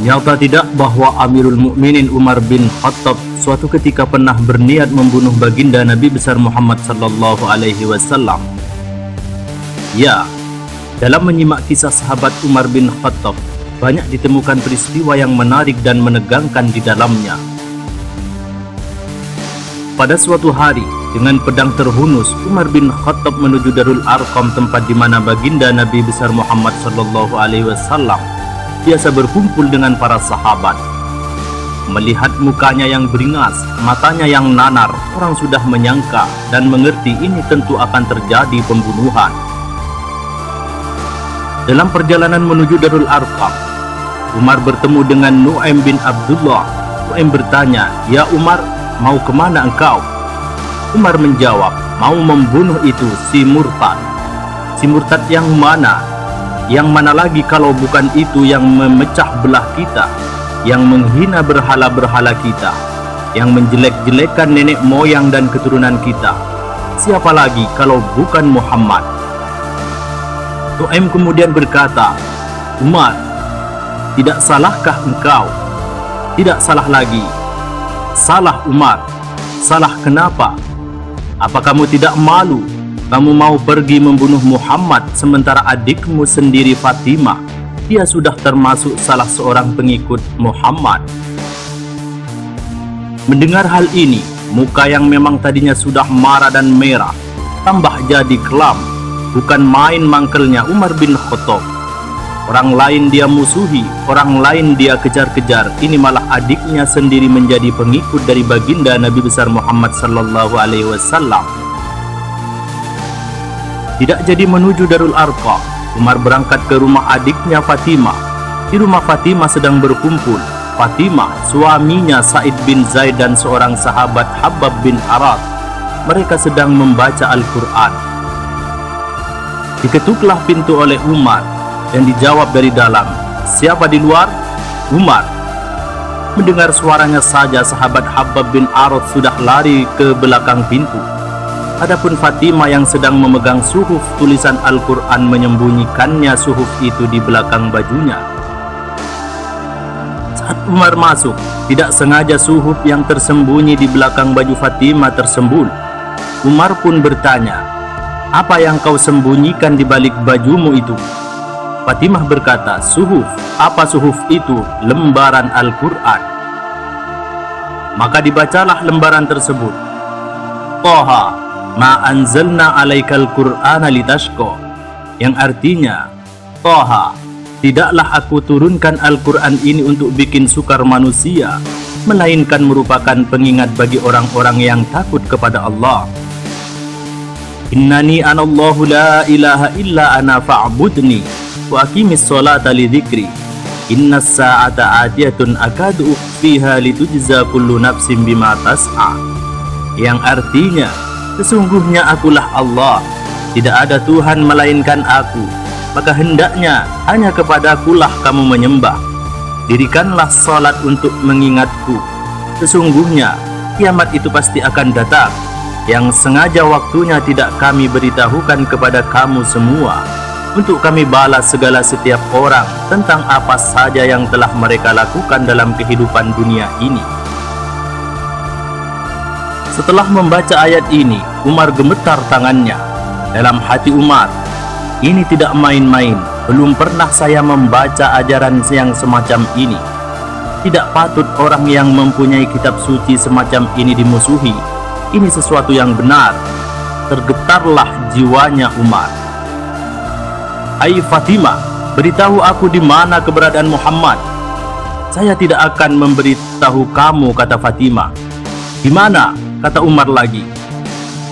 Nyata tidak bahwa Amirul Mukminin Umar bin Khattab suatu ketika pernah berniat membunuh baginda Nabi besar Muhammad sallallahu alaihi wasallam? Ya, dalam menyimak kisah sahabat Umar bin Khattab, banyak ditemukan peristiwa yang menarik dan menegangkan di dalamnya. Pada suatu hari, dengan pedang terhunus, Umar bin Khattab menuju Darul Arqam, tempat di mana baginda Nabi besar Muhammad sallallahu alaihi wasallam biasa berkumpul dengan para sahabat. Melihat mukanya yang beringas, matanya yang nanar, orang sudah menyangka dan mengerti ini tentu akan terjadi pembunuhan. Dalam perjalanan menuju Darul Arqam, Umar bertemu dengan Nu'aim bin Abdullah. Nu'aim bertanya, "Ya Umar, mau kemana engkau?" Umar menjawab, "Mau membunuh itu si murtad." Si murtad yang mana? Yang mana lagi kalau bukan itu yang memecah belah kita, yang menghina berhala-berhala kita, yang menjelek-jelekan nenek moyang dan keturunan kita. Siapa lagi kalau bukan Muhammad? Nu'aim kemudian berkata, "Umar, tidak salahkah engkau?" "Tidak salah lagi." "Salah Umar." "Salah kenapa? Apa kamu tidak malu? Kamu mau pergi membunuh Muhammad sementara adikmu sendiri Fatimah, dia sudah termasuk salah seorang pengikut Muhammad." Mendengar hal ini, muka yang memang tadinya sudah marah dan merah tambah jadi kelam. Bukan main mangkelnya Umar bin Khattab. Orang lain dia musuhi, orang lain dia kejar-kejar, ini malah adiknya sendiri menjadi pengikut dari baginda Nabi besar Muhammad sallallahu alaihi wasallam. Tidak jadi menuju Darul Arqam, Umar berangkat ke rumah adiknya Fatimah. Di rumah Fatimah sedang berkumpul Fatimah, suaminya Sa'id bin Zaid, dan seorang sahabat Habab bin Arad. Mereka sedang membaca Al-Quran. Diketuklah pintu oleh Umar dan dijawab dari dalam, "Siapa di luar?" "Umar." Mendengar suaranya saja, sahabat Habab bin Arad sudah lari ke belakang pintu. Adapun Fatimah yang sedang memegang suhuf tulisan Al-Quran menyembunyikannya suhuf itu di belakang bajunya. Saat Umar masuk, tidak sengaja suhuf yang tersembunyi di belakang baju Fatimah tersembul. Umar pun bertanya, "Apa yang kau sembunyikan di balik bajumu itu?" Fatimah berkata, "Suhuf." "Apa suhuf itu?" "Lembaran Al-Quran." Maka dibacalah lembaran tersebut. "Toha, ma anzalna alaikal qur'ana litashqa," yang artinya, "Toha, tidaklah aku turunkan Al-Quran ini untuk bikin sukar manusia, melainkan merupakan pengingat bagi orang-orang yang takut kepada Allah." "Innani anallahu la ilaha illa ana fa'budni wa aqimis sholata li dzikri innas sa'ata atiyatun akadu ukhfiha litujza kullu nafsin bima tas'a," yang artinya, "Sesungguhnya akulah Allah, tidak ada Tuhan melainkan aku, maka hendaknya hanya kepadakulah kamu menyembah. Dirikanlah salat untuk mengingatku. Sesungguhnya kiamat itu pasti akan datang, yang sengaja waktunya tidak kami beritahukan kepada kamu semua, untuk kami balas segala setiap orang tentang apa saja yang telah mereka lakukan dalam kehidupan dunia ini." Setelah membaca ayat ini, Umar gemetar tangannya. Dalam hati Umar, ini tidak main-main. Belum pernah saya membaca ajaran yang semacam ini. Tidak patut orang yang mempunyai kitab suci semacam ini dimusuhi. Ini sesuatu yang benar. Tergetarlah jiwanya Umar. "Hai Fatimah, beritahu aku di mana keberadaan Muhammad." "Saya tidak akan memberitahu kamu," kata Fatimah. "Di mana?" kata Umar lagi.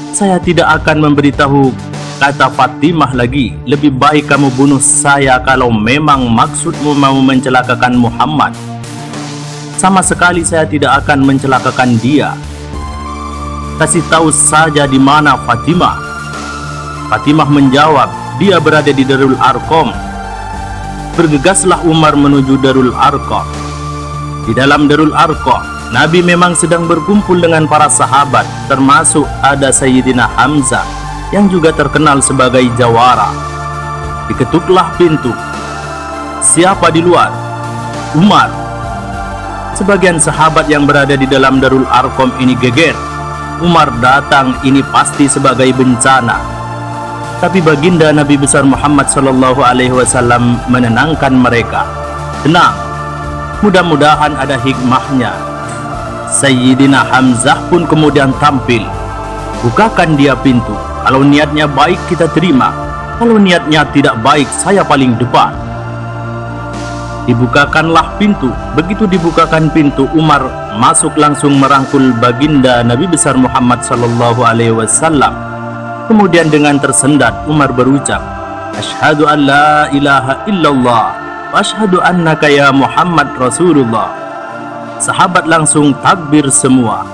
"Saya tidak akan memberitahu," kata Fatimah lagi. "Lebih baik kamu bunuh saya kalau memang maksudmu mau mencelakakan Muhammad. Sama sekali saya tidak akan mencelakakan dia. Kasih tahu saja di mana Fatimah." Fatimah menjawab, "Dia berada di Darul Arqam." Bergegaslah Umar menuju Darul Arqam. Di dalam Darul Arqam, Nabi memang sedang berkumpul dengan para sahabat, termasuk ada Sayyidina Hamzah yang juga terkenal sebagai jawara. Diketuklah pintu. "Siapa di luar?" "Umar." Sebagian sahabat yang berada di dalam Darul Arqam ini geger. Umar datang ini pasti sebagai bencana. Tapi baginda Nabi besar Muhammad sallallahu alaihi wasallam menenangkan mereka. Tenang, mudah-mudahan ada hikmahnya. Sayyidina Hamzah pun kemudian tampil. Bukakan dia pintu. Kalau niatnya baik kita terima. Kalau niatnya tidak baik saya paling depan. Dibukakanlah pintu. Begitu dibukakan pintu, Umar masuk langsung merangkul baginda Nabi besar Muhammad sallallahu alaihi wasallam. Kemudian dengan tersendat Umar berucap, "Asyhadu an la ilaha illallah wa asyhadu annaka ya Muhammad Rasulullah." Sahabat langsung takbir semua.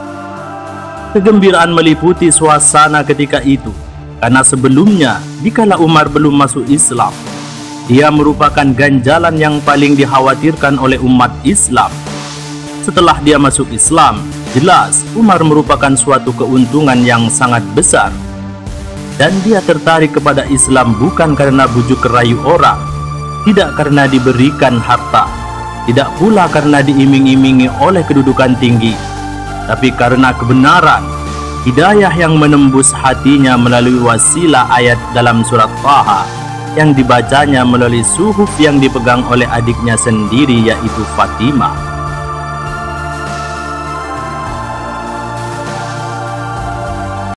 Kegembiraan meliputi suasana ketika itu, karena sebelumnya dikala Umar belum masuk Islam, dia merupakan ganjalan yang paling dikhawatirkan oleh umat Islam. Setelah dia masuk Islam, jelas Umar merupakan suatu keuntungan yang sangat besar. Dan dia tertarik kepada Islam bukan karena bujuk rayu orang, tidak karena diberikan harta, tidak pula karena diiming-imingi oleh kedudukan tinggi, tapi karena kebenaran, hidayah yang menembus hatinya melalui wasilah ayat dalam surat Taha yang dibacanya melalui suhuf yang dipegang oleh adiknya sendiri yaitu Fatimah.